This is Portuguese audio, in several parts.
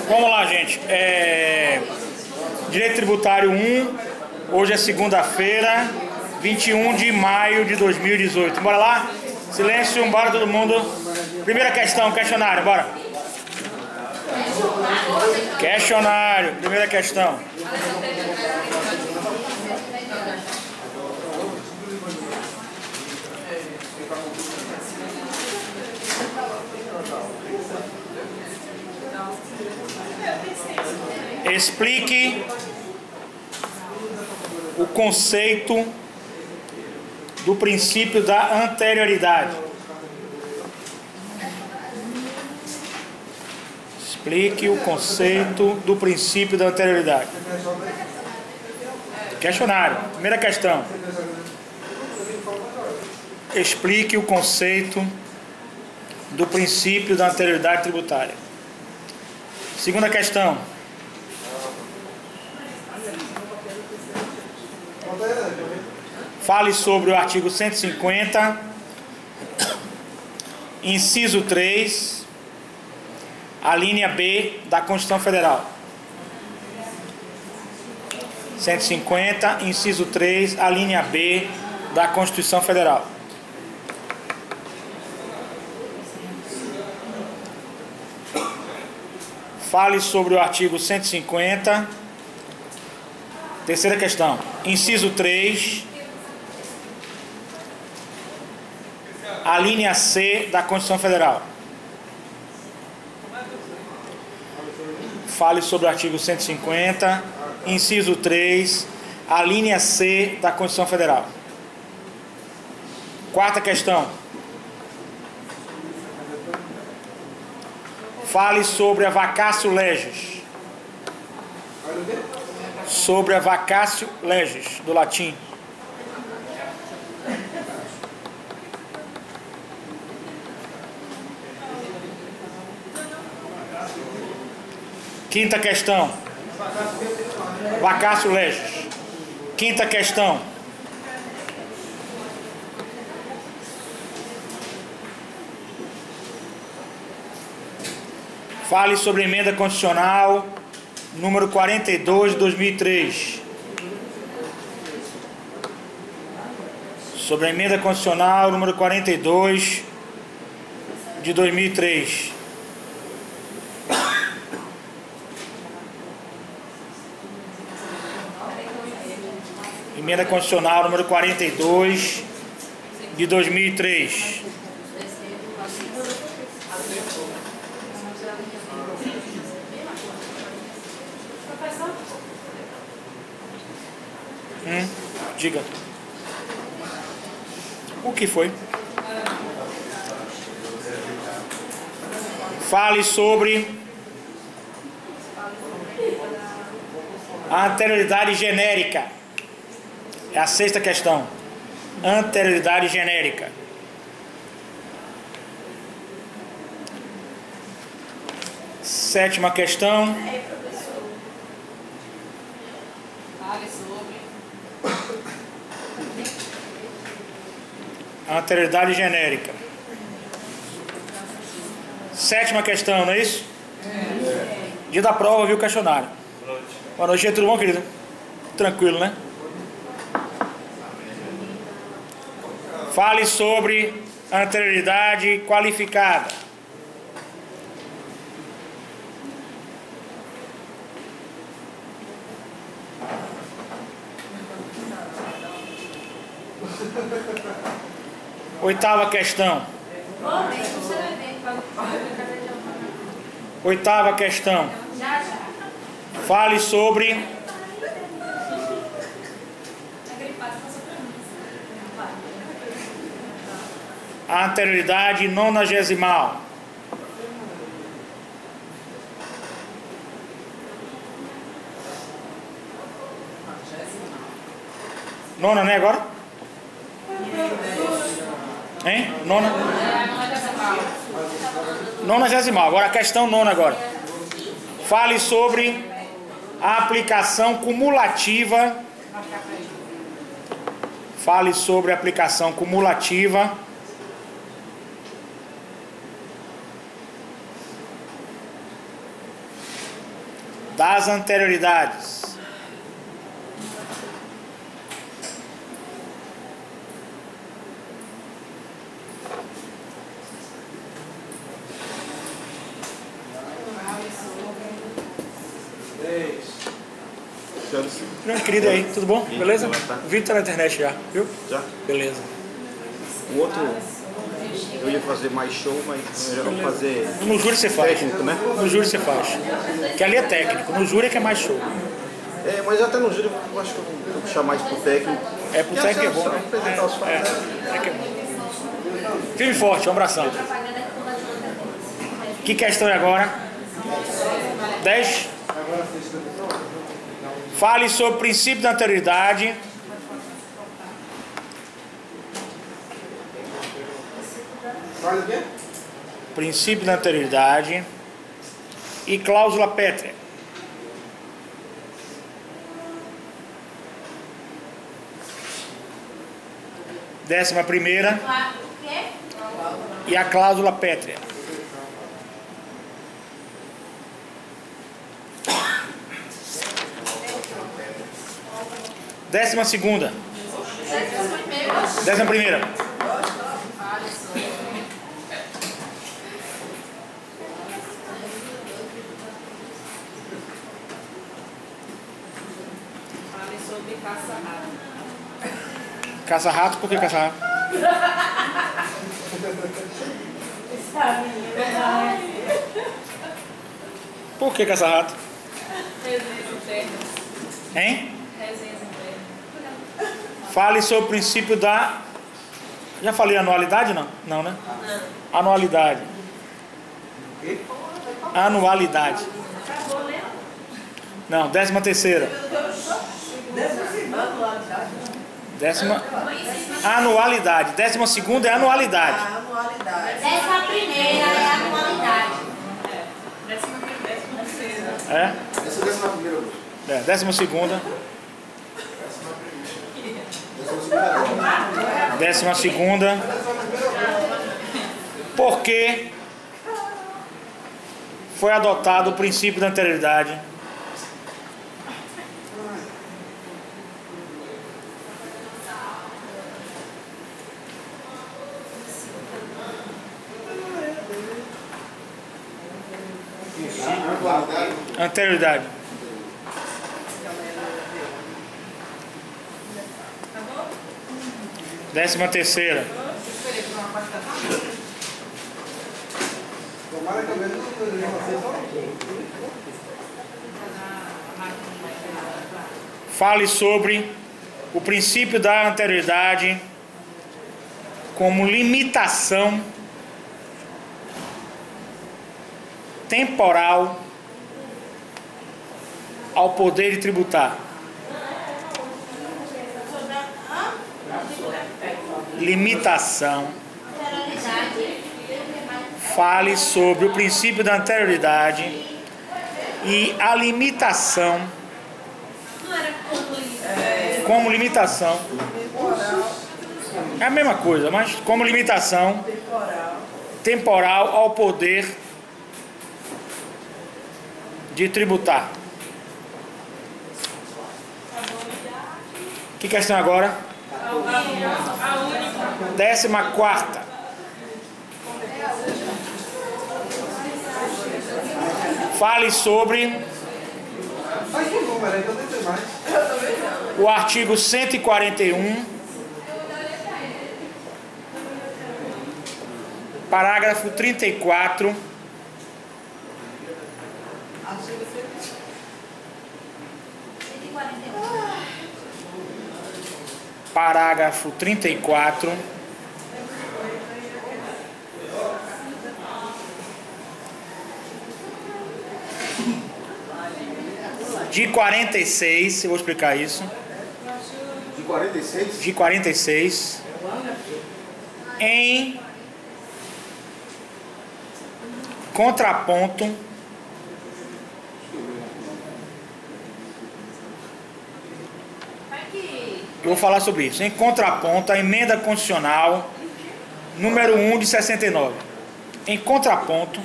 Vamos lá, gente. Direito Tributário 1, hoje é segunda-feira, 21 de maio de 2018. Bora lá? Silêncio, bora todo mundo. Primeira questão, questionário, bora. Questionário, primeira questão. Explique o conceito do princípio da anterioridade. Explique o conceito do princípio da anterioridade. Questionário. Primeira questão. Explique o conceito do princípio da anterioridade tributária. Segunda questão. Fale sobre o artigo 150, inciso 3, a linha B da Constituição Federal. 150, inciso 3, a linha B da Constituição Federal. Fale sobre o artigo 150. Terceira questão. Inciso 3, a linha C da Constituição Federal. Fale sobre o artigo 150, inciso 3, a linha C da Constituição Federal. Quarta questão. Fale sobre a vacatio legis. Sobre a vacatio legis, do latim. Quinta questão. Vacatio legis. Quinta questão. Fale sobre a emenda constitucional número 42 de 2003. Sobre a emenda constitucional número 42 de 2003. Emenda constitucional número 42 de 2003. Diga. O que foi? Fale sobre a anterioridade genérica. É a sexta questão. Anterioridade genérica. Sétima questão. Anterioridade genérica. Sétima questão, não é isso? Dia da prova, viu o questionário. Boa noite, tudo bom, querido? Tranquilo, né? Fale sobre anterioridade qualificada. Oitava questão. Oitava questão. Fale sobre a anterioridade nonagesimal. Nona, né, agora? Hein? Nona? Nonagesimal. Agora a questão nona agora. Fale sobre a aplicação cumulativa. Fale sobre a aplicação cumulativa das anterioridades. Grande querido aí, tudo bom? Beleza? O vídeo tá na internet já, viu? Já? Beleza. O outro, eu ia fazer mais show, mas eu já vou fazer No júri você faz. técnico, né? No júri você faz. Que ali é técnico, no júri é que é mais show. É, mas até no júri eu acho que eu vou puxar mais pro técnico. É, pro técnico é bom, né? Apresentar os fatos. É que é bom. Firme e forte, um abração. Que questão é agora? 10. Fale sobre o princípio da anterioridade. Fala o quê? Princípio da anterioridade e cláusula pétrea. Décima primeira e a cláusula pétrea. Décima segunda. Décima primeira. Fale sobre caça-rato. Caça-rato, por que caça-rato? Por que caça-rato? Resenhas internas. Hein? Resenhas internas. Fale sobre o princípio da... Já falei anualidade, não? Não, né? Anualidade. Anualidade. Não, décima terceira. Décima... Anualidade. Décima segunda é anualidade. Décima primeira é a anualidade. Décima terceira. É? Essa é a décima primeira. Décima segunda. Décima segunda. Por que foi adotado o princípio da anterioridade? Anterioridade. Décima terceira. Fale sobre o princípio da anterioridade como limitação temporal ao poder de tributar. Limitação. Fale sobre o princípio da anterioridade e a limitação. Como limitação. É a mesma coisa, mas como limitação temporal ao poder de tributar. Que questão agora? Décima quarta. Fale sobre o artigo 141, parágrafo 34, parágrafo 34, de 46, eu vou explicar isso. De 46? De 46, em contraponto eu vou falar sobre isso. Em contraponto à emenda constitucional número 1 de 69. Em contraponto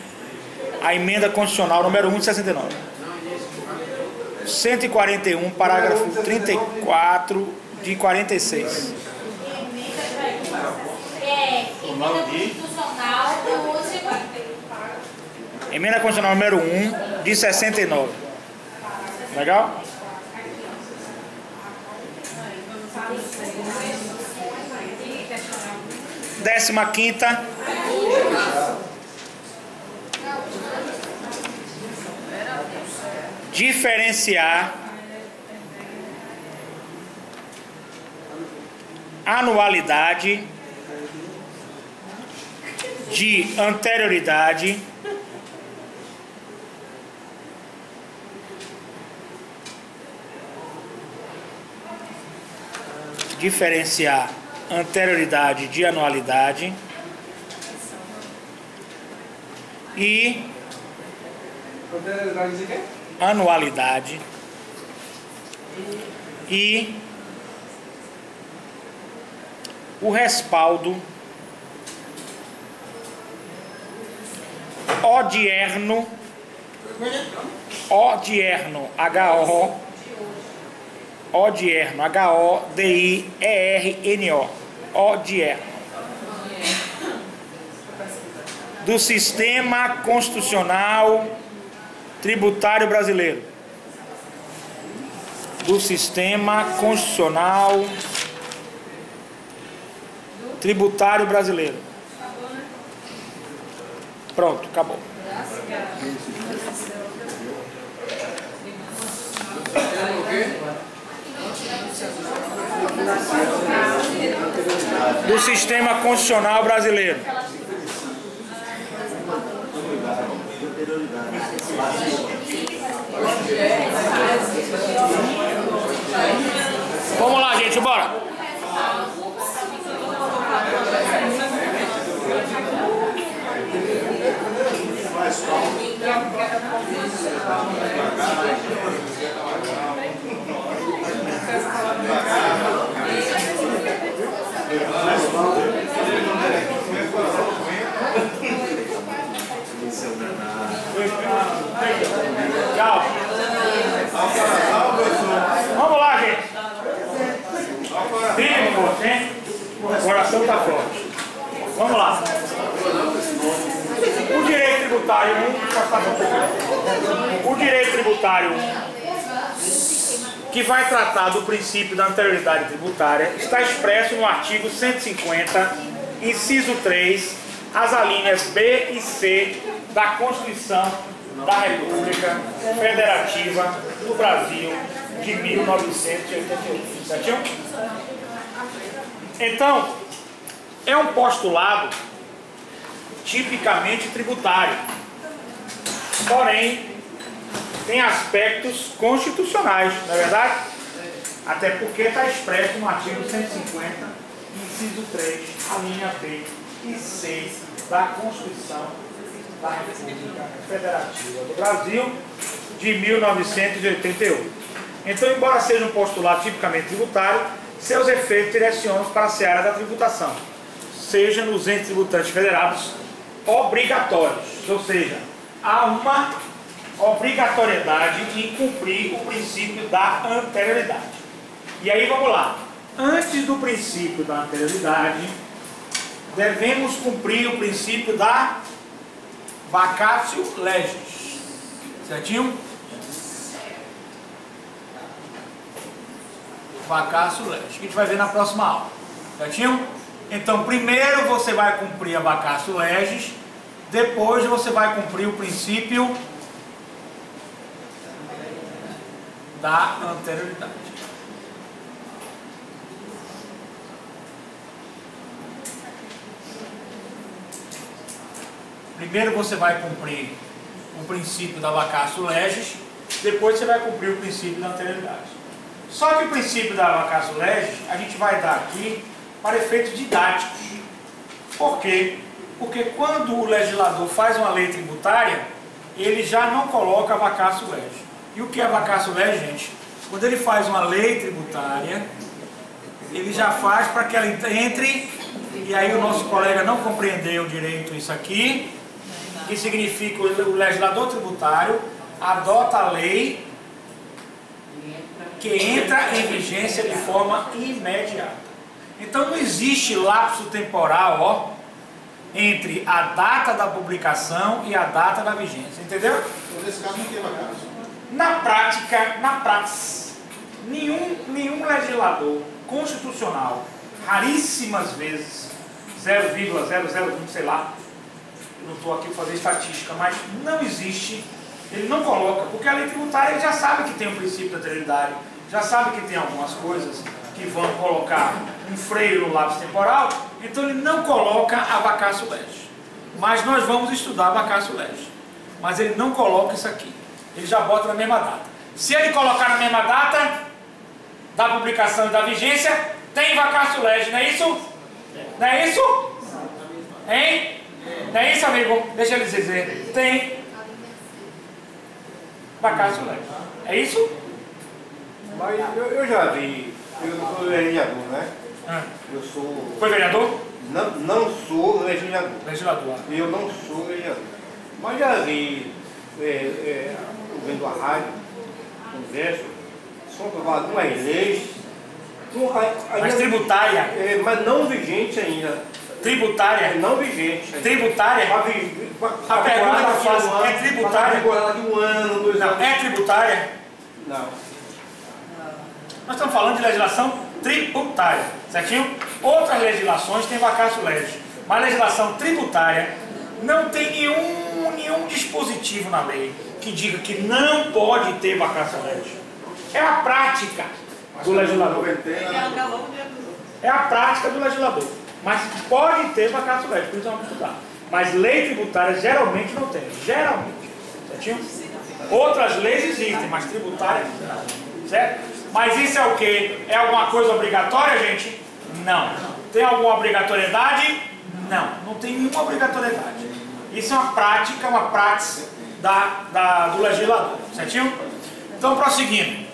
à emenda constitucional número 1 de 69. 141, parágrafo 34 de 46. Emenda constitucional do último. Emenda constitucional número 1 de 69. Legal? Décima quinta. Diferenciar anualidade de anterioridade diferenciar anterioridade de anualidade e anualidade e o respaldo odierno, H-O-D-I-E-R-N-O, odierno, do Sistema Constitucional Tributário Brasileiro, do Sistema Constitucional Tributário Brasileiro. Pronto, acabou. Do Sistema Constitucional Brasileiro. Vamos lá, gente, bora. Tchau. Vamos lá, gente. Firme, forte, hein? O coração tá forte. Vamos lá. O direito tributário 1, o direito tributário 1, que vai tratar do princípio da anterioridade tributária, está expresso no artigo 150, inciso 3, as alíneas B e C da Constituição da República Federativa do Brasil de 1988. Certinho? Então, é um postulado tipicamente tributário, porém tem aspectos constitucionais, não é verdade? Até porque está expresso no artigo 150, inciso 3, a linha B e C da Constituição da República Federativa do Brasil de 1988. Então, embora seja um postulado tipicamente tributário, seus efeitos direcionam para a seara da tributação, seja nos entes tributantes federados obrigatórios, ou seja, há uma obrigatoriedade em cumprir o princípio da anterioridade. E aí vamos lá, antes do princípio da anterioridade, devemos cumprir o princípio da vacatio legis, certinho? Vacatio legis, que a gente vai ver na próxima aula, certinho? Então, primeiro você vai cumprir a vacatio legis, depois você vai cumprir o princípio da anterioridade. Primeiro você vai cumprir o princípio da vacatio legis, depois você vai cumprir o princípio da anterioridade. Só que o princípio da vacatio legis a gente vai dar aqui para efeitos didáticos. Por quê? Porque quando o legislador faz uma lei tributária, ele já não coloca a vacatio legis. E o que é a vacatio legis, gente? Quando ele faz uma lei tributária, ele já faz para que ela entre, e aí o nosso colega não compreendeu direito isso aqui, que significa o legislador tributário adota a lei que entra em vigência de forma imediata. Então não existe lapso temporal, ó, entre a data da publicação e a data da vigência, entendeu? Então, nesse caso não tem vacância. Na prática, nenhum legislador constitucional, raríssimas vezes, 0,0020, sei lá, não estou aqui para fazer estatística, mas não existe, ele não coloca, porque a lei tributária ele já sabe que tem um princípio da anterioridade, já sabe que tem algumas coisas que vão colocar um freio no lapso temporal, então ele não coloca a vacatio legis. Mas nós vamos estudar a vacatio legis. Mas ele não coloca isso aqui. Ele já bota na mesma data. Se ele colocar na mesma data da publicação e da vigência, tem vacatio legis, não é isso? Não é isso? Hein? Não é isso, amigo? Deixa ele dizer. Tem vacatio legis. É isso? Mas eu já vi, eu não sou legislador, né? Eu sou... Foi vereador? Não sou legislador. Legislador. Eu não sou legislador. Mas já vi, vendo a rádio, conversa, são aprovadas umas leis, Mas tributária? mas não vigente ainda. Tributária? Não vigente ainda. Tributária? A pergunta que eu faço é tributária? Daqui um ano, 2 anos. Não, é tributária? Não. Nós estamos falando de legislação tributária, certinho? Outras legislações têm vacatio legis, mas a legislação tributária não tem nenhum dispositivo na lei que diga que não pode ter vacatio legis. É a prática do legislador. É a prática do legislador. Mas pode ter vacatio legis, por isso vamos estudar. Mas lei tributária geralmente não tem. Geralmente. Certinho? Outras leis existem, mas tributária não. Certo? Mas isso é o quê? É alguma coisa obrigatória, gente? Não. Tem alguma obrigatoriedade? Não. Não tem nenhuma obrigatoriedade. Isso é uma prática do legislador. Certinho? Então, prosseguindo.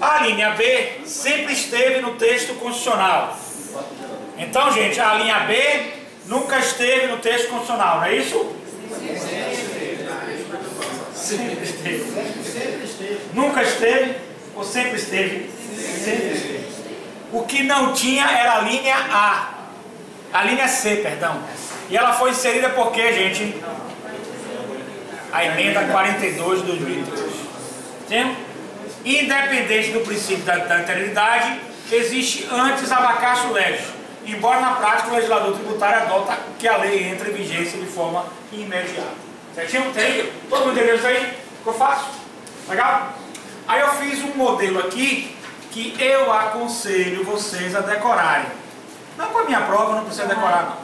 A linha B sempre esteve no texto constitucional. Então, gente, a linha B nunca esteve no texto constitucional, não é isso? Sempre esteve. Nunca esteve? Ou sempre esteve? Sempre esteve. O que não tinha era a linha A. A linha C, perdão. E ela foi inserida por quê, gente? A emenda 42 de 2003. Entendeu? Independente do princípio da anterioridade, existe antes a vacatio legis. Embora na prática o legislador tributário adota que a lei entre em vigência de forma imediata. Certinho? Entendeu? Todo mundo entendeu isso aí? Ficou fácil? Legal? Aí eu fiz um modelo aqui que eu aconselho vocês a decorarem. Não com a minha prova, não precisa decorar não.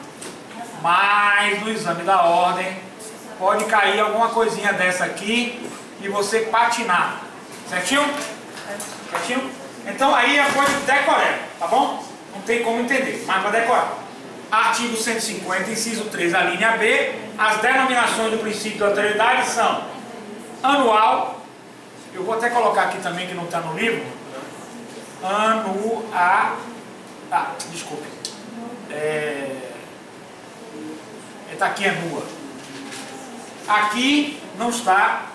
Mas no exame da ordem pode cair alguma coisinha dessa aqui e você patinar. Certinho? Certinho? Então aí é coisa de decorar, tá bom? Não tem como entender, mas para decorar. Artigo 150, inciso 3, a linha B, as denominações do princípio da anterioridade são anual, eu vou até colocar aqui também que não está no livro, desculpe, está aqui nua. Aqui não está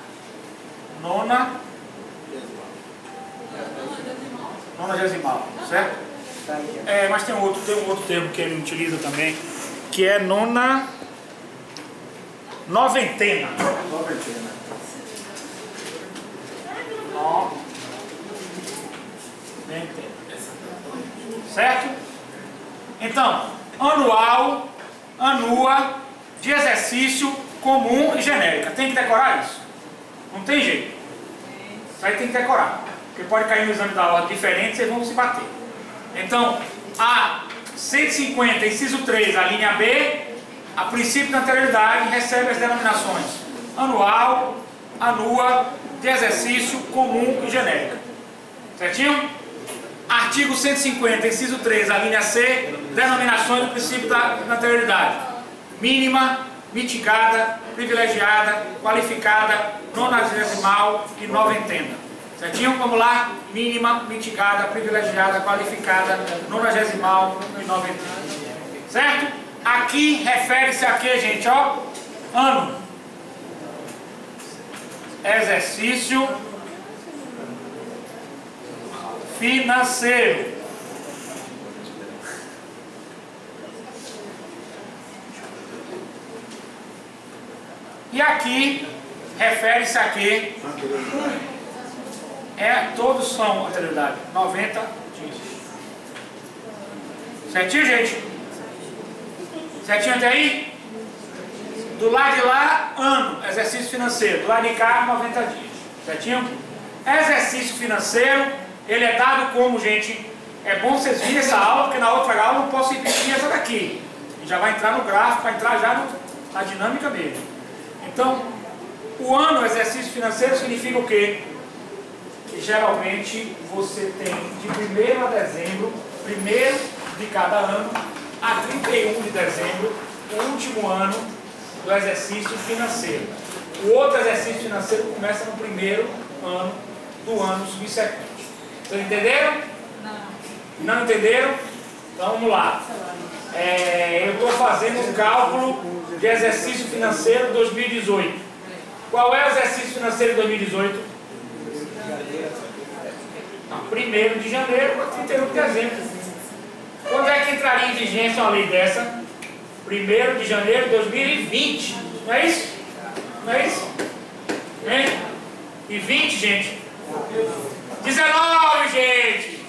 nonagesimal, certo? Mas tem um outro termo que ele utiliza também, que é noventena. Certo? Então, anual, anua, de exercício, comum e genérica. Tem que decorar isso? Não tem jeito. Isso aí tem que decorar. Porque pode cair no exame da ordem diferente, vocês vão se bater. Então, a 150, inciso 3, a linha B, a princípio da anterioridade, recebe as denominações anual, anua, de exercício, comum e genérica. Certinho? Artigo 150, inciso 3, a linha C, denominações do princípio da anterioridade. Mínima, mitigada, privilegiada, qualificada, nonagesimal e noventena. Certinho? Vamos lá? Mínima, mitigada, privilegiada, qualificada, nonagesimal e noventena. Certo? Aqui refere-se a quê, gente? Ó, ano. Exercício financeiro. E aqui, refere-se a quê? Todos são anterioridade. 90 dias. Certinho, gente? Certinho até aí? Do lado de lá, ano, exercício financeiro. Do lado de cá, 90 dias. Certinho? Exercício financeiro, ele é dado como, gente, é bom vocês virem essa aula, porque na outra aula eu não posso repetir essa daqui. E já vai entrar no gráfico, vai entrar já na dinâmica mesmo. Então, o ano, exercício financeiro, significa o quê? Que geralmente você tem de 1º a dezembro, primeiro de cada ano, a 31 de dezembro, o último ano do exercício financeiro. O outro exercício financeiro começa no 1º ano do ano subsequente. Vocês entenderam? Não. Não entenderam? Então vamos lá. Eu estou fazendo um cálculo de exercício financeiro 2018. Qual é o exercício financeiro de 2018? 1º de janeiro a 31 de dezembro. Quando é que entraria em vigência uma lei dessa? 1º de janeiro de 2020. Não é isso? Não é isso? Hein? E 20, gente? 19, gente!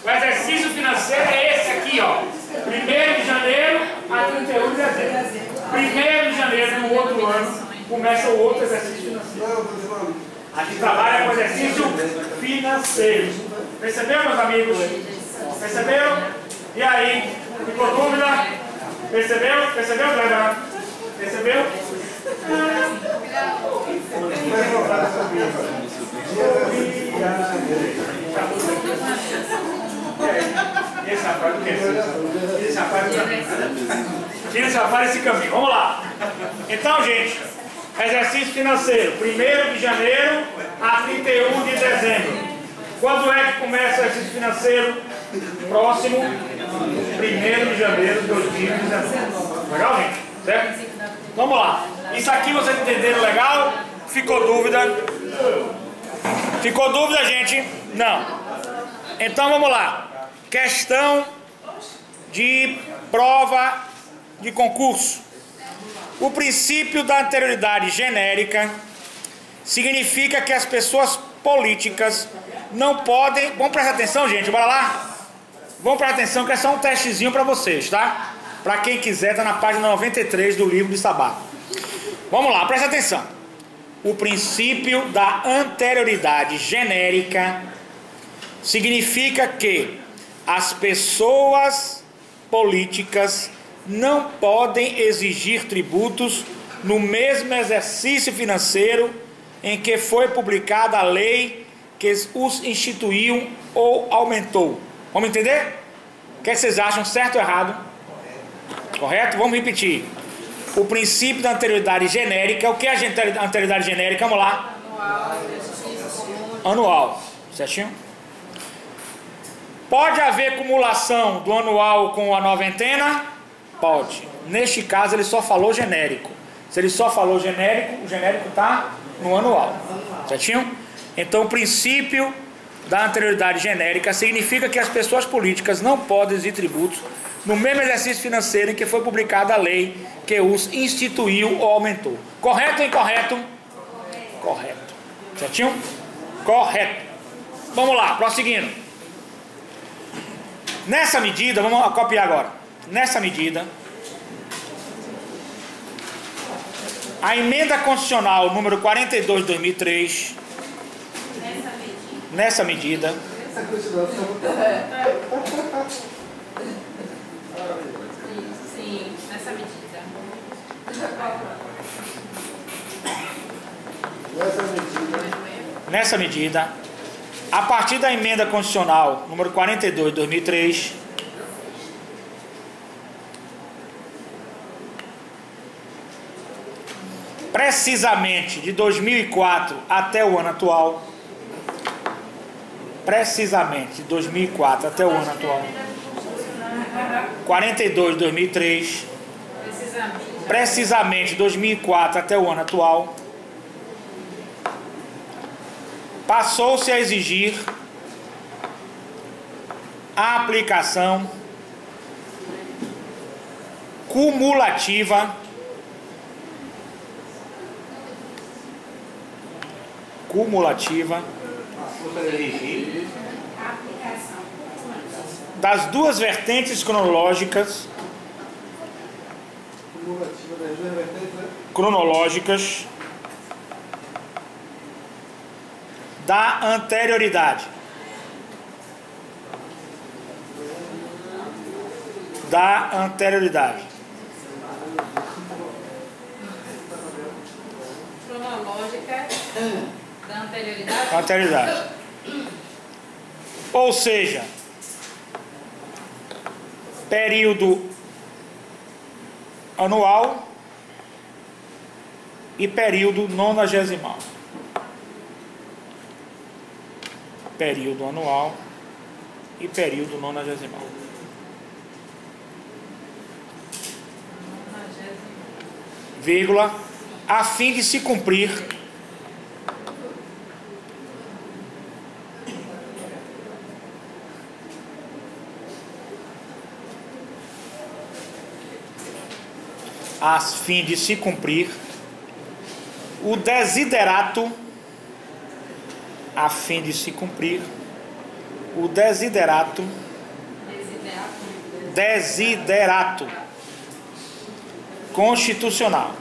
O exercício financeiro é esse aqui, ó. 1º de janeiro a 31 de dezembro. 1º de janeiro no outro ano começa o outro exercício financeiro. A gente trabalha com exercício financeiro. Percebeu, meus amigos? Perceberam? E aí? Ficou dúvida? Percebeu? Percebeu, Cleber? Percebeu? Esse rapaz do que? Esse rapaz do caminho. Tira esse rapaz desse caminho. Vamos lá. Então, gente, exercício financeiro. 1º de janeiro a 31 de dezembro. Quando é que começa o exercício financeiro? Próximo 1º de janeiro de 2019. Legal, gente? Certo? Vamos lá. Isso aqui vocês entenderam legal? Ficou dúvida? Ficou dúvida, gente? Não. Então vamos lá. Questão de prova de concurso. O princípio da anterioridade genérica significa que as pessoas políticas não podem... Vamos prestar atenção, gente? Bora lá? Vamos prestar atenção que é só um testezinho para vocês, tá? Para quem quiser, tá na página 93 do livro de Sabá. Vamos lá, presta atenção. O princípio da anterioridade genérica significa que as pessoas políticas não podem exigir tributos no mesmo exercício financeiro em que foi publicada a lei que os instituiu ou aumentou. Vamos entender? O que vocês acham, certo ou errado? Correto? Vamos repetir. O princípio da anterioridade genérica. O que é a anterioridade genérica? Vamos lá. Anual. Certinho? Pode haver cumulação do anual com a noventena? Pode. Neste caso ele só falou genérico. Se ele só falou genérico, o genérico está no anual. Certinho? Então o princípio da anterioridade genérica significa que as pessoas políticas não podem exigir tributos no mesmo exercício financeiro em que foi publicada a lei que os instituiu ou aumentou. Correto ou incorreto? Correto. Certinho? Correto. Vamos lá, prosseguindo. Nessa medida, vamos copiar agora. Nessa medida, a emenda constitucional número 42 de 2003, nessa medida, Sim, nessa medida. nessa medida, a partir da emenda constitucional número 42 de 2003, precisamente de 2004 até o ano atual, precisamente de 2004 até o ano atual, 42 de 2003, precisamente de 2004 até o ano atual, passou-se a exigir a aplicação cumulativa das duas vertentes cronológicas da anterioridade. Cronológica da Anterioridade. Ou seja, período anual e período nonagesimal. Período anual e período nonagesimal. Vírgula, a fim de se cumprir o desiderato, constitucional.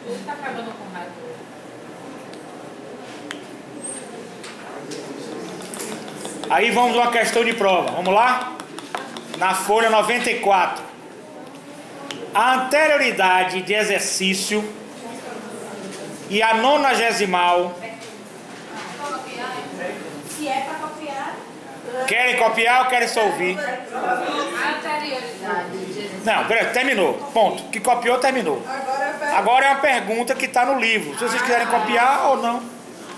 Tudo tá acabando com raiva. Aí vamos a uma questão de prova. Vamos lá? Na folha 94. A anterioridade de exercício e a nonagesimal. Se é para copiar. Querem copiar ou querem só ouvir? Anterioridade de exercício. Não, peraí, terminou. Ponto. Que copiou, terminou. Agora é uma pergunta que está no livro. Se vocês quiserem copiar ou não.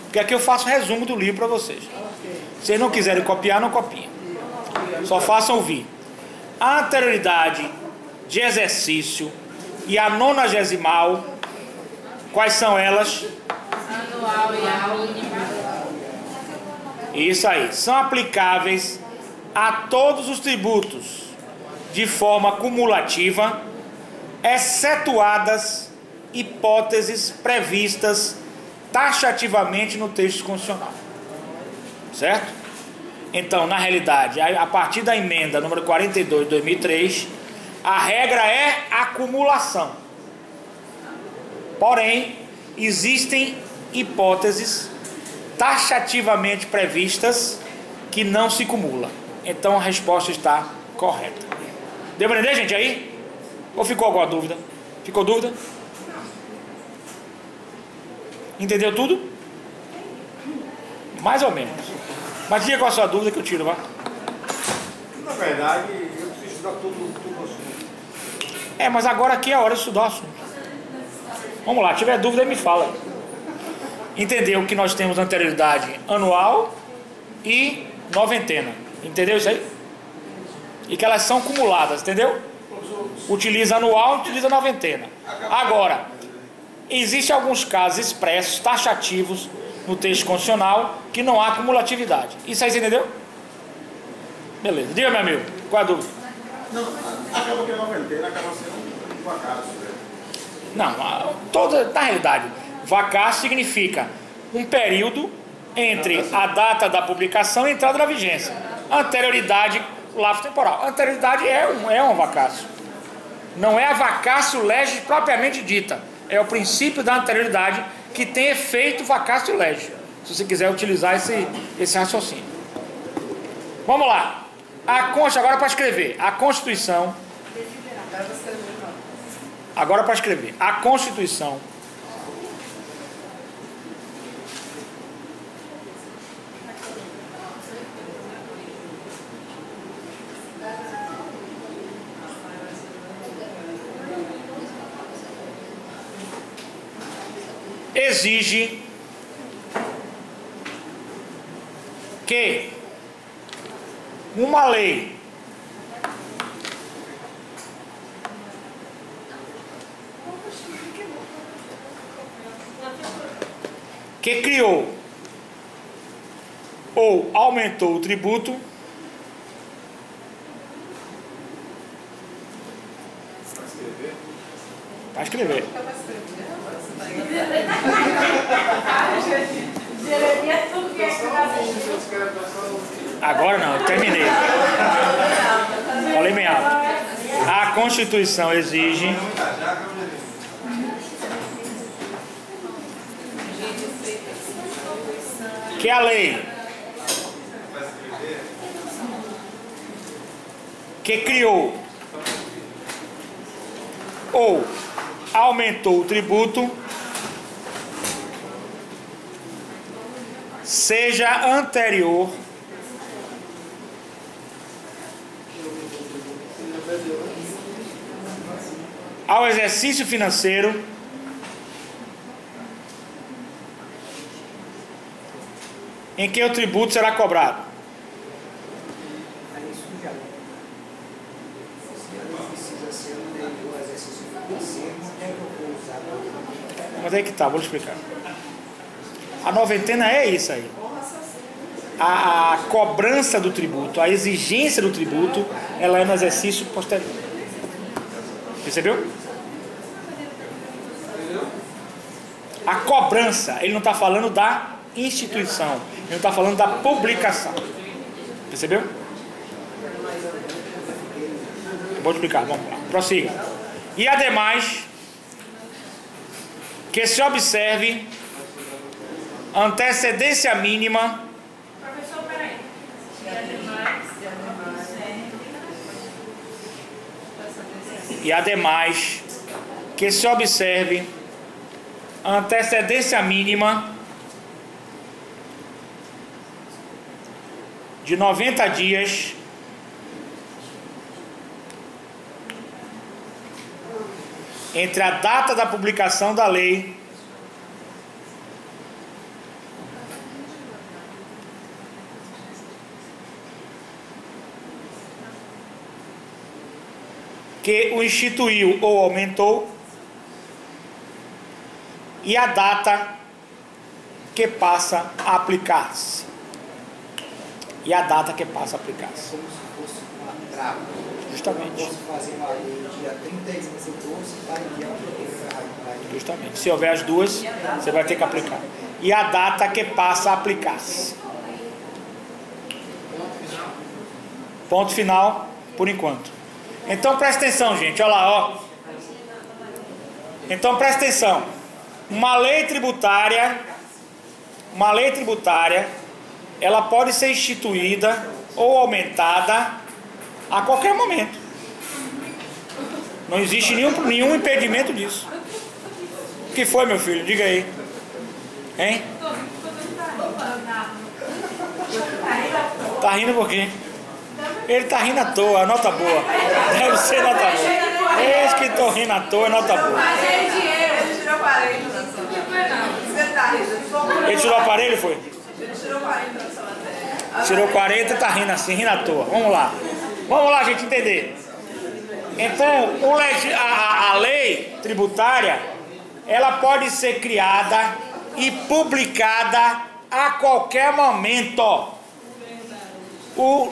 Porque aqui eu faço resumo do livro para vocês. Se vocês não quiserem copiar, não copiem. Só façam ouvir. A anterioridade de exercício e a nonagesimal, quais são elas? Anual e a única. Isso aí. São aplicáveis a todos os tributos de forma cumulativa, excetuadas hipóteses previstas taxativamente no texto constitucional. Certo? Então, na realidade, a partir da emenda número 42 de 2003, a regra é acumulação. Porém, existem hipóteses taxativamente previstas que não se cumulam. Então, a resposta está correta. Deu para entender, gente, aí? Ou ficou alguma dúvida? Ficou dúvida? Entendeu tudo? Mais ou menos. Mas diga qual a sua dúvida que eu tiro, vá. Na verdade, eu preciso estudar tudo o assunto. Mas agora aqui é a hora de estudar o assunto. Vamos lá, tiver dúvida me fala. Entendeu que nós temos anterioridade anual e noventena. Entendeu isso aí? E que elas são cumuladas, entendeu? Utiliza anual, utiliza noventena. Agora, existem alguns casos expressos, taxativos, no texto constitucional, que não há cumulatividade. Isso aí você entendeu? Beleza. Diga, meu amigo, qual é a dúvida? Não, acaba que a noventena acaba sendo um vacaço, né? Não, na realidade, vacaço significa um período entre a data da publicação e a entrada na vigência. Anterioridade, lapso temporal. Anterioridade é um vacaço. Não é a vacatio legis propriamente dita. É o princípio da anterioridade que tem efeito vacatio legis. Se você quiser utilizar esse raciocínio. Vamos lá. Agora para escrever. A Constituição. Agora para escrever. A Constituição. Exige que uma lei que criou ou aumentou o tributo, para escrever. Agora não, eu terminei. Falei bem alto. A Constituição exige que a lei que criou ou aumentou o tributo seja anterior ao exercício financeiro em que o tributo será cobrado. Mas aí que tá, vou lhe explicar. A noventena é isso aí. A cobrança do tributo, a exigência do tributo, ela é no exercício posterior. Percebeu? A cobrança, ele não está falando da instituição, ele não está falando da publicação. Percebeu? Vou explicar, vamos lá, prossiga. E ademais, que se observe antecedência mínima. Professor, peraí. E ademais, que se observe antecedência mínima de 90 dias entre a data da publicação da lei que o instituiu ou aumentou e a data que passa a aplicar-se. E a data que passa a aplicar-se. Como se fosse uma trava. Justamente. Eu posso fazer uma lei dia 31 de agosto para enviar para Justamente. Se houver as duas, você vai ter que aplicar. E a data que passa a aplicar-se. Ponto final, por enquanto. Então presta atenção, gente. Olha lá, ó. Então presta atenção. Uma lei tributária, ela pode ser instituída ou aumentada a qualquer momento. Não existe nenhum impedimento disso. O que foi, meu filho? Diga aí. Hein? Tá rindo por quê? Ele tá rindo à toa, nota boa. Deve ser nota boa. Eis que tô rindo à toa, nota boa. Ele tirou 40 na sua matéria. Ele tirou o aparelho, foi? Ele tirou 40 na sua matéria. Tirou 40 e tá rindo assim, rindo à toa. Vamos lá. Vamos lá, gente, entender. Então, a lei tributária, ela pode ser criada e publicada a qualquer momento.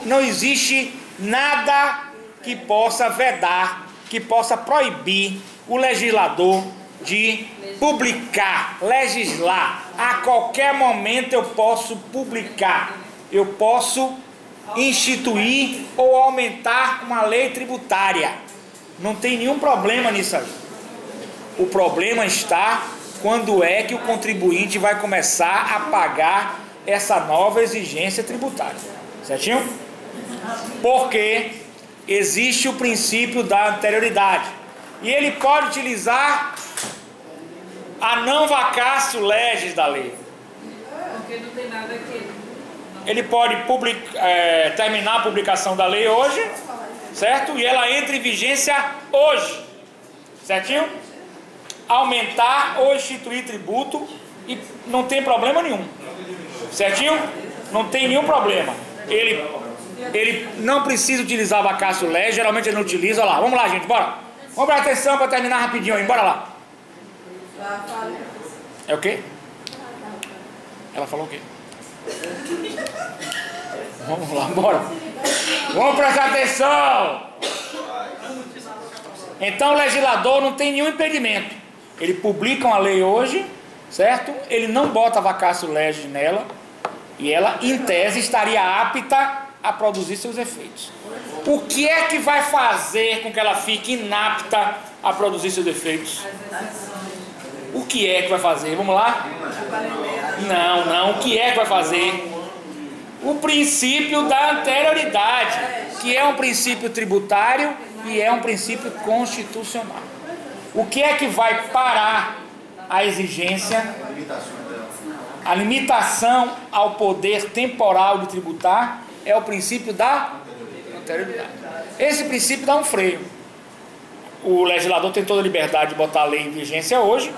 Não existe nada que possa vedar, que possa proibir o legislador de publicar, legislar. A qualquer momento eu posso publicar, eu posso instituir ou aumentar uma lei tributária. Não tem nenhum problema nisso aí. O problema está quando é que o contribuinte vai começar a pagar essa nova exigência tributária. Certinho? Porque existe o princípio da anterioridade. E ele pode utilizar a não vacatio legis da lei. Porque não tem nada que... Ele pode terminar a publicação da lei hoje, certo? E ela entra em vigência hoje. Certinho? Aumentar ou instituir tributo e não tem problema nenhum. Certinho? Não tem nenhum problema. Ele não precisa utilizar vacatio legis, geralmente ele não utiliza. Olha lá, vamos lá, gente, bora. Vamos prestar atenção para terminar rapidinho aí, bora lá. É o quê? Ela falou o quê? Vamos lá, bora. Vamos prestar atenção. Então o legislador não tem nenhum impedimento. Ele publica uma lei hoje, certo? Ele não bota vacatio legis nela e ela, em tese, estaria apta a produzir seus efeitos. O que é que vai fazer com que ela fique inapta a produzir seus efeitos? O que é que vai fazer? Vamos lá? Não. O que é que vai fazer? O princípio da anterioridade, que é um princípio tributário e é um princípio constitucional. O que é que vai parar a exigência, a limitação ao poder temporal de tributar? É o princípio da anterioridade. Esse princípio dá um freio. O legislador tem toda a liberdade de botar a lei em vigência hoje,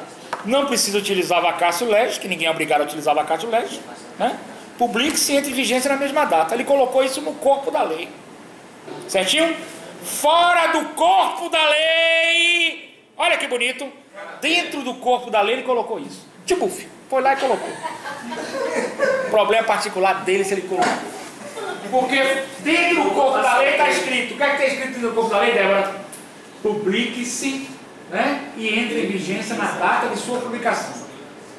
não precisa utilizar vacatio legis, que ninguém é obrigado a utilizar vacatio legis, né? Publique-se e entre em vigência na mesma data. Ele colocou isso no corpo da lei. Certinho? Fora do corpo da lei! Olha que bonito! Dentro do corpo da lei ele colocou isso. Tipo, foi lá e colocou. Problema particular dele se ele colocou. Porque dentro do corpo da lei está escrito. O que é que está escrito dentro do corpo da lei, Débora? Publique-se, né? E entre em vigência na data de sua publicação.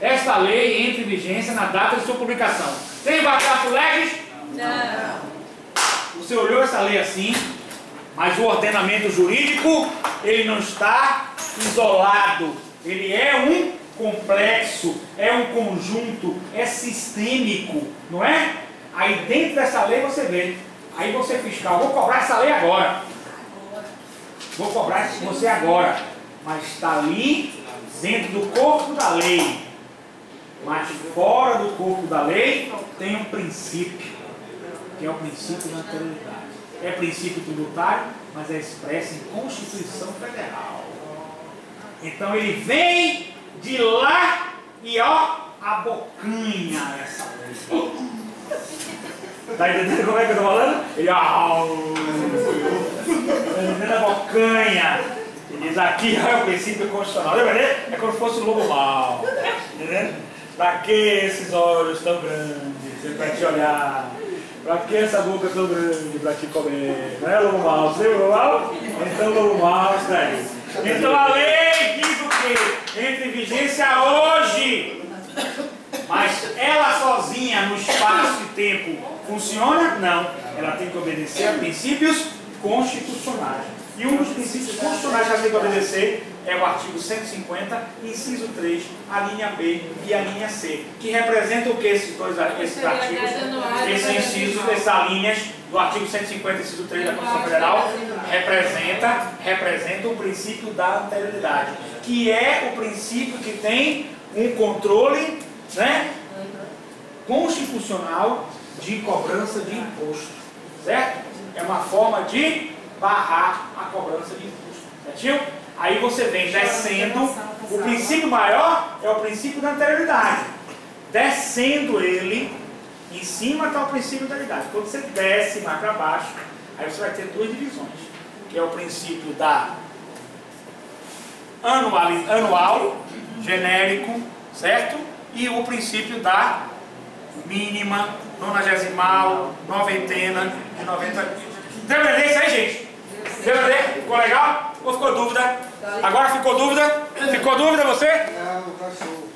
Esta lei entra em vigência na data de sua publicação. Tem vacatio legis? Não. Você olhou essa lei assim, mas o ordenamento jurídico, ele não está isolado. Ele é um complexo, é um conjunto, é sistêmico, não é? Aí dentro dessa lei você vê. Aí você fiscal, vou cobrar essa lei agora. Vou cobrar isso de você agora. Mas está ali dentro do corpo da lei. Mas fora do corpo da lei tem um princípio, que é o princípio da anterioridade. É princípio tributário, mas é expresso em Constituição Federal. Então ele vem de lá e ó, abocanha essa lei. Tá entendendo como é que eu tô falando? Ele ó, tá entendendo a bocanha? Ele diz aqui ó, é o princípio constitucional. É como se fosse o lobo mau. Entendeu? Pra que esses olhos tão grandes pra te olhar? Pra que essa boca tão grande pra te comer? Não é lobo mau? Você é lobo mau? Então o lobo mau está aí. Então a lei diz o quê? Entra em vigência hoje. Mas ela sozinha no espaço e tempo funciona? Não. Ela tem que obedecer a princípios constitucionais. E um dos princípios constitucionais que ela tem que obedecer é o artigo 150, inciso 3, a linha B e a linha C, que representam o que esses artigos, esse inciso, essas linhas do artigo 150, inciso 3 da Constituição Federal, representa o princípio da anterioridade, que é o princípio que tem um controle, né, constitucional de cobrança de imposto, certo? É uma forma de barrar a cobrança de imposto, certinho? Aí você vem descendo, o princípio maior é o princípio da anterioridade. Descendo ele, em cima está o princípio da anterioridade. Quando você desce mais para baixo, aí você vai ter duas divisões, que é o princípio da anual, genérico, certo? E o princípio da mínima, nonagesimal, noventena e 90 dias. Deu pra entender isso aí, gente? Deu pra entender? Ficou legal? Ou ficou dúvida? Agora ficou dúvida? Ficou dúvida você? Não, tá show.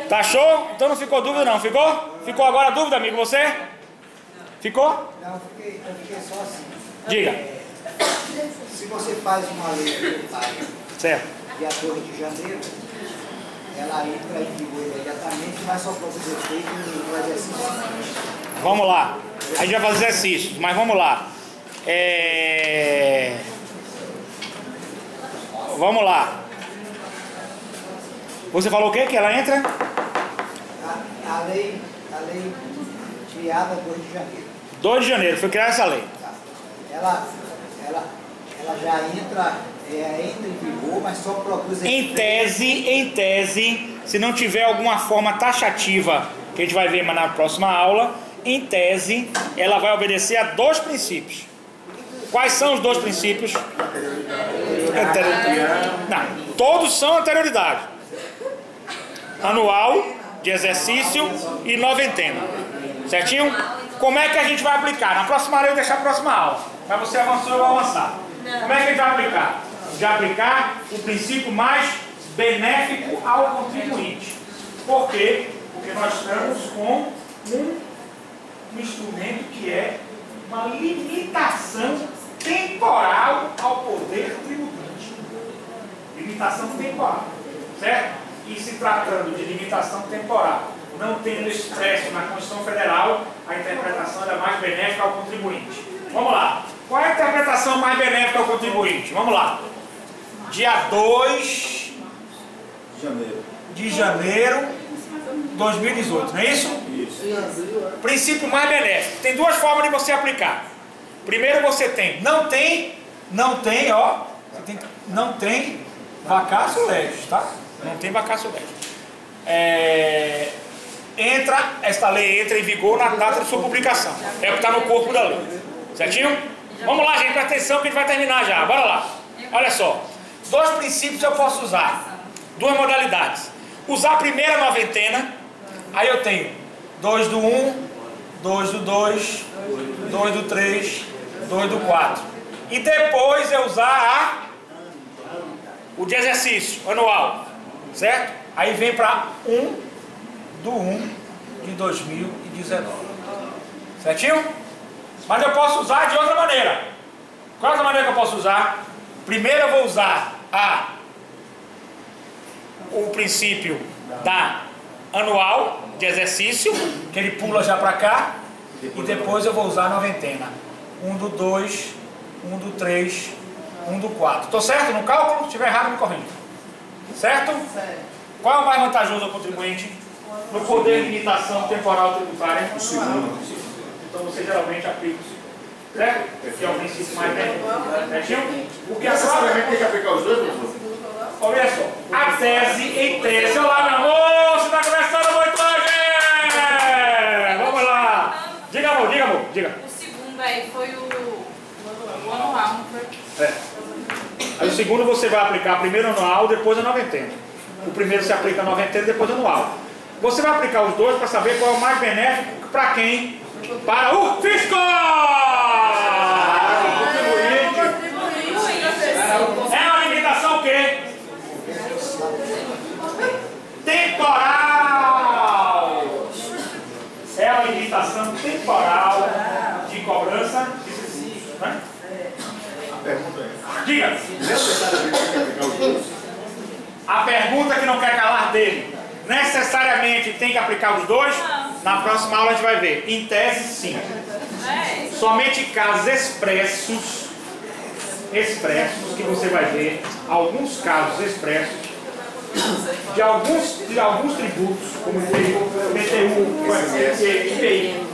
Tá show? Então não ficou dúvida não, ficou? Ficou agora a dúvida, amigo, você? Ficou? Não, eu fiquei só assim. Diga. Se você faz uma lei tributária Certo. dia 2 de janeiro, ela entra em vigor imediatamente, mas só produz efeito no exercício seguinte. Vamos lá. A gente vai fazer exercícios, mas vamos lá. Vamos lá. Você falou o quê? Que ela entra? A lei criada 2 de janeiro. 2 de janeiro, foi criada essa lei. Tá? Ela já entra em vigor, mas só produz Em tese, se não tiver alguma forma taxativa, que a gente vai ver na próxima aula, em tese, ela vai obedecer a 2 princípios. Quais são os 2 princípios? Não, todos são anterioridade. Anual, de exercício e noventena. Certinho? Como é que a gente vai aplicar? Na próxima aula eu vou deixar a próxima aula. Mas você avançou, eu vou avançar. Como é que a gente vai aplicar? Já aplicar o princípio mais benéfico ao contribuinte. Por quê? Porque nós estamos com um instrumento que é uma limitação temporal ao poder tributante. Limitação temporal, certo? E se tratando de limitação temporal, não tendo expresso na Constituição Federal, a interpretação é mais benéfica ao contribuinte. Vamos lá. Qual é a interpretação mais benéfica ao contribuinte? Vamos lá. Dia 2 de janeiro de 2018, não é isso? Isso. Princípio mais benéfico. Tem duas formas de você aplicar. Primeiro você tem, não tem, ó, não tem vacatio legis, tá? Não tem vacatio legis. Esta lei entra em vigor na data de sua publicação. É o que está no corpo da lei. Certinho? Vamos lá, gente, presta atenção que a gente vai terminar já. Bora lá. Olha só. Dois princípios eu posso usar. Duas modalidades. Usar a primeira noventena. Aí eu tenho 2 do 1, 2 do 2, 2 do 3, 2 do 4. E depois eu usar o de exercício anual. Certo? Aí vem para 1 do 1 de 2019. Certinho? Mas eu posso usar de outra maneira. Qual é a maneira que eu posso usar? Primeiro eu vou usar o princípio da anual de exercício, que ele pula já para cá, e depois eu vou usar a noventena. 1 do 2, 1 do 3, 1 do 4. Estou certo no cálculo? Se estiver errado, me corrija. Certo? Qual é o mais vantajoso ao contribuinte? No poder de limitação temporal tributária? O segundo. Então você geralmente aplica o segundo. Certo? Que é o princípio mais benéfico. Porque necessariamente tem que aplicar os dois, professor? Olha só, a tese em tese. Olá, meu amor, você está conversando muito hoje! Vamos lá! Diga, amor, diga. O segundo aí foi o anual, não foi? Aí o segundo você vai aplicar primeiro anual, depois a noventena. O primeiro você aplica a noventena, depois anual. Você vai aplicar os dois para saber qual é o mais benéfico para quem? Para o fisco! É uma limitação o quê? Temporal! É uma limitação temporal de cobrança de serviços, né? A pergunta é: Diga! necessariamente tem que aplicar os dois? A pergunta que não quer calar dele. Necessariamente tem que aplicar os dois? Na próxima aula a gente vai ver. Em tese, sim. Somente casos expressos que você vai ver, alguns casos expressos de alguns tributos, como IPTU, IPI,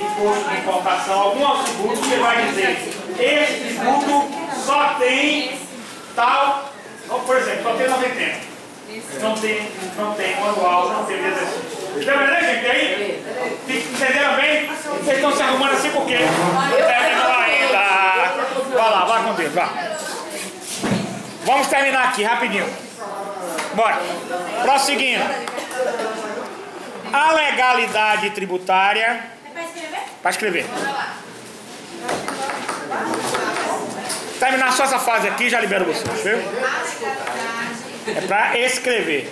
imposto de importação, alguns tributos que vai dizer esse tributo só tem tal, por exemplo, só tem noventena. Não tem manual, não tem exercício. Entendeu, gente? E aí? Entenderam bem? Vocês estão se arrumando assim por quê? Terminou ainda. Vai lá, vai com Deus, vai. Vamos terminar aqui, rapidinho. Bora. Prosseguindo. A legalidade tributária. É para escrever? Para escrever. Terminar só essa fase aqui, já libero vocês, viu? É para escrever.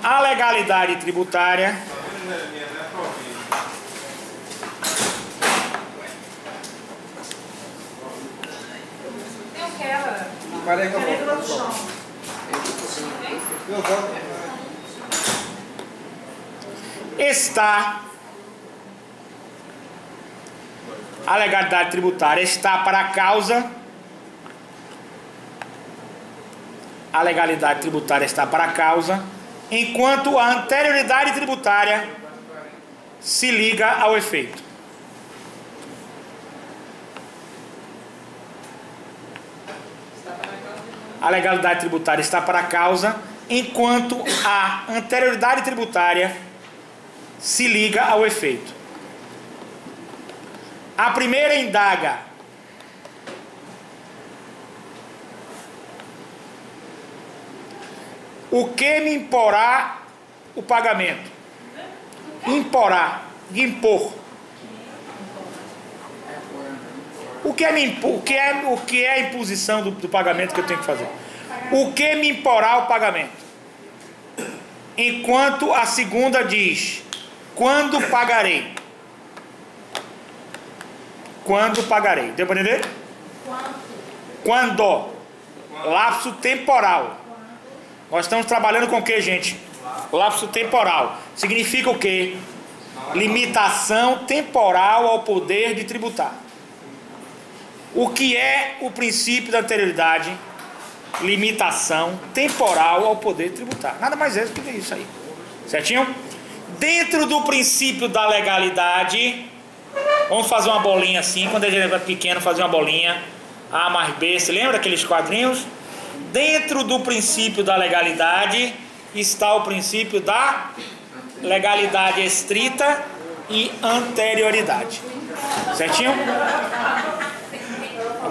A legalidade tributária Tem o que ela? Parei que eu volto. Eu volto. está. A legalidade tributária está para a causa. A legalidade tributária está para a causa, enquanto a anterioridade tributária se liga ao efeito. A legalidade tributária está para a causa, enquanto a anterioridade tributária se liga ao efeito. A primeira indaga o que me imporá o pagamento. Imporá, de impor. O que é a imposição do pagamento que eu tenho que fazer? O que me imporá o pagamento? Enquanto a segunda diz, quando pagarei? Quando pagarei? Deu para entender? Quando? Lapso temporal. Nós estamos trabalhando com o que, gente? Lapso temporal. Significa o quê? Limitação temporal ao poder de tributar. O que é o princípio da anterioridade? Limitação temporal ao poder de tributar. Nada mais é do que isso aí. Certinho? Dentro do princípio da legalidade, vamos fazer uma bolinha assim. Quando a gente era pequeno, fazer uma bolinha A mais B. Você lembra aqueles quadrinhos? Dentro do princípio da legalidade está o princípio da legalidade estrita e anterioridade. Certinho?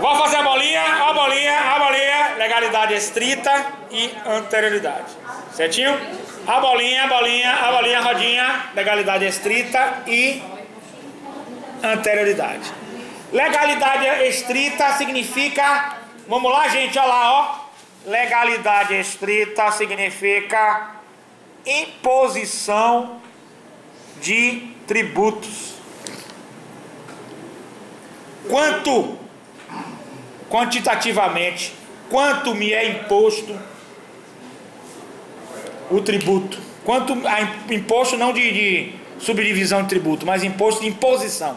Vou fazer a bolinha, legalidade estrita e anterioridade. Certinho? A bolinha, rodinha, legalidade estrita e anterioridade. Legalidade estrita significa, vamos lá, gente, olha lá, ó. Legalidade estrita significa imposição de tributos. Quantitativamente, quanto me é imposto o tributo? Imposto não de subdivisão de tributo, mas imposto de imposição.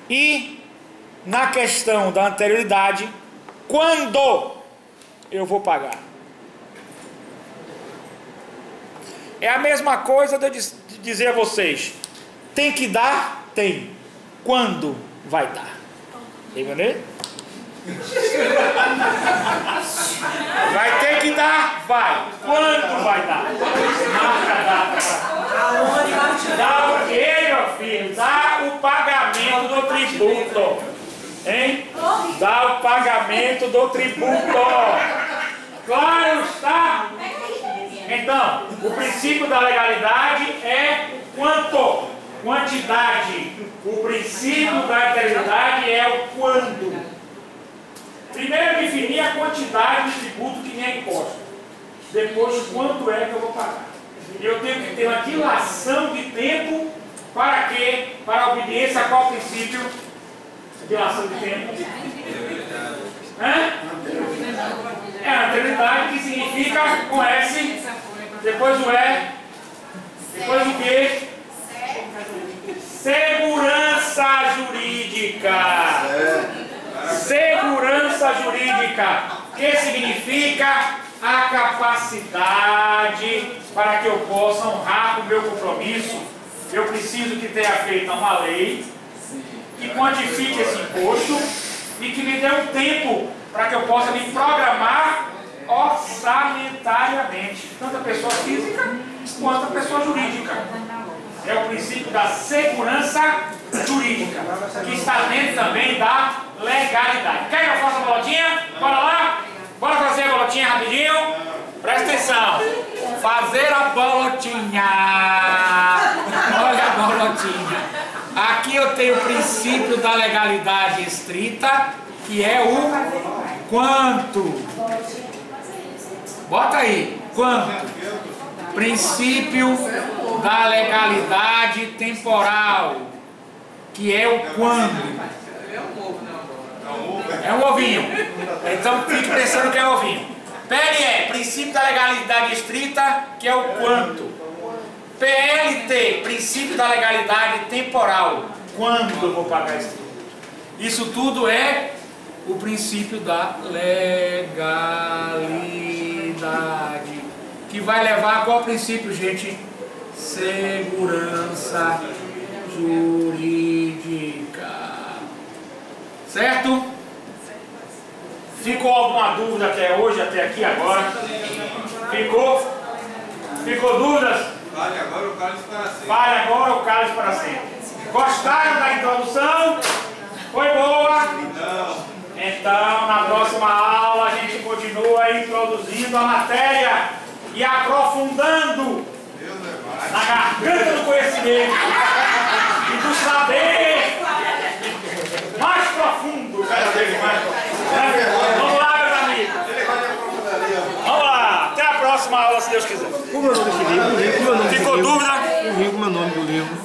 E na questão da anterioridade, quando eu vou pagar? É a mesma coisa de eu dizer a vocês: tem que dar? Tem. Quando vai dar? Entendeu? Vai ter que dar? Vai. Quando vai dar? Marca a data. Dá o quê, meu filho? Dá o pagamento do tributo. Hein? Dá o pagamento do tributo. Claro está? Então, o princípio da legalidade é quanto? Quantidade. O princípio da anterioridade é o quando. Primeiro definir a quantidade de tributo que me é imposto. Depois, quanto é que eu vou pagar. Eu tenho que ter uma dilação de tempo para quê? Para a obediência a qual princípio? Dilação de tempo. É a anterioridade, que significa com S, depois o E, depois o Q. Segurança jurídica. Segurança jurídica, que significa a capacidade para que eu possa honrar o meu compromisso. Eu preciso que tenha feita uma lei que quantifique esse imposto e que me dê um tempo para que eu possa me programar orçamentariamente, tanto a pessoa física quanto a pessoa jurídica. É o princípio da segurança jurídica, que está dentro também da legalidade. Quer que eu faça a bolotinha? Bora lá? Bora fazer a bolotinha rapidinho? Presta atenção. Fazer a bolotinha. Olha a bolotinha. Aqui eu tenho o princípio da legalidade estrita, que é o quanto. Bota aí. Quanto? Princípio da legalidade temporal, que é o quando. É um ovinho. Então fique pensando que é um ovinho. PLE, princípio da legalidade estrita, que é o quanto. PLT, princípio da legalidade temporal, quando eu vou pagar esse tributo. Isso tudo é o princípio da legalidade, que vai levar a qual princípio, gente? Segurança jurídica. Certo? Ficou alguma dúvida até hoje, até aqui agora? Ficou? Ficou dúvidas? Vale agora o cálice para sempre. Vale agora o cálice para sempre. Gostaram da introdução? Foi boa? Então, na próxima aula a gente continua introduzindo a matéria e aprofundando na garganta do conhecimento e do saber mais profundo, cada vez mais profundo. Vamos lá, meus amigos. Vamos lá, até a próxima aula, se Deus quiser. Como é o nome desse livro? Ficou dúvida? Como é o nome do livro?